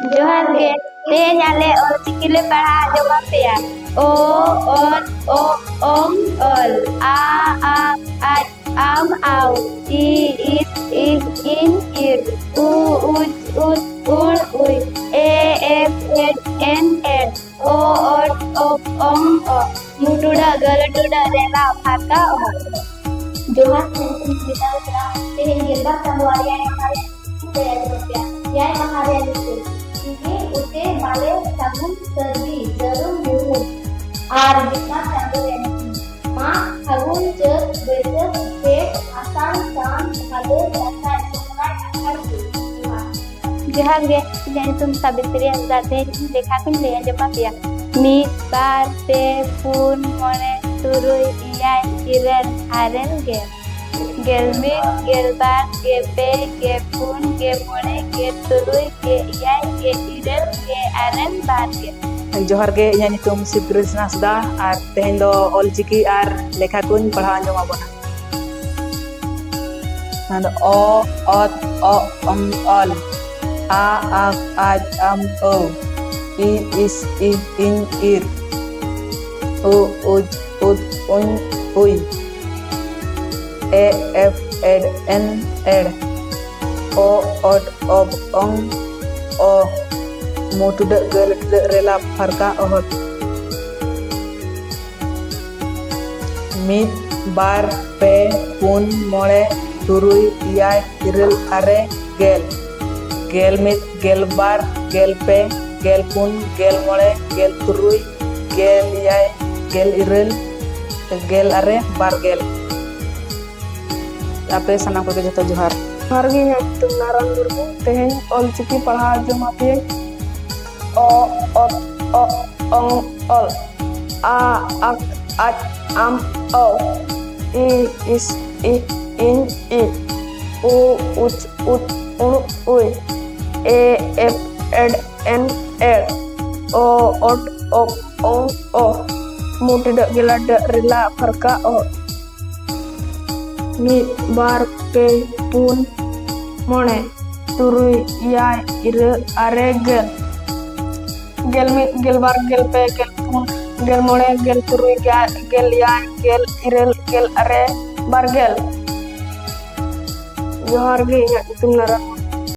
जोहार गे तेहें आले ऑलचिकी ले पढ़ा आंजोमा पेया ओ ओत ओ ओम ऑल आ आम आउ ई इस इन इर उज उड़ उई ए एफ एन ओ ओट ओम ओ मुटुड़ा गलटुड़ा रेला फाका ओ जोहार kita sudah terhingga sambuarian yang kalian saya rupiah ya maharian itu ini udah balik sabun serbi jarum mulut ar bisa sambuarian ma sabun cer beser ke asal sam kado dasar semuanya akar Johan gue jadi तुम सावित्री जाते देखा कुछ ले जमा पिया मी बार पे पुन मोने तुरुई इयाय इरन आरन गे Gelmi, gelbar, gepe, gepun, gemone, geturuy, geyai, geidel, gearen, barge. जोहार गे इᱧᱟᱹᱜ ᱧᱩᱛᱩᱢ ᱥᱤᱵᱽᱠᱨᱤᱥᱱ ᱦᱟᱸᱥᱫᱟ ᱟᱨ ᱛᱮᱦᱮᱧ ᱫᱚ ᱚᱞᱪᱤᱠᱤ ᱟᱨ ᱞᱮᱠᱷᱟ ᱠᱚᱧ ᱯᱟᱲᱦᱟᱣ ᱟᱸᱡᱚᱢ ᱟᱵᱚᱱᱟ ᱱᱚᱣᱟ ᱫᱚ ᱚ ᱚᱛ ᱚ ᱚᱞ ᱟ ᱟᱠ ᱟᱡ ᱟᱢ ᱳ ই ইস ই ইন ইর ও উজ উদ উন উই ए एफ एड एन एड ओ ओट ओब ओंग ओ मोटुड गल रेला फरका ओहत मिद बार पे पुन मोड़े तुरुई इयाय इरल अरे गेल गेल मिद गेल बार गेल पे गेल पुन गेल मोड़े गेल तुरुई गेल इयाय गेल इरल गेल अरे बार गेल आपे सना को जतो जोहार जोहार गे तुम नारायण मुर्मू तेहें ऑलचिकी पढ़ा जमा पे ओ ओ ओं ऑल आ अक अच आम ओ ई इस इ इन इ उ उच उत उण उय ए एफ एड एन एड ओ ओट ओ ओं ओ मुटिड गिलाड रिला फरका ओ Mid bar pe pun mone turui iai ire are gel mid gel bar gel pe gel pun gel mone gel turui gel iai gel ire gel are bar gel Johar ge inyak itum naran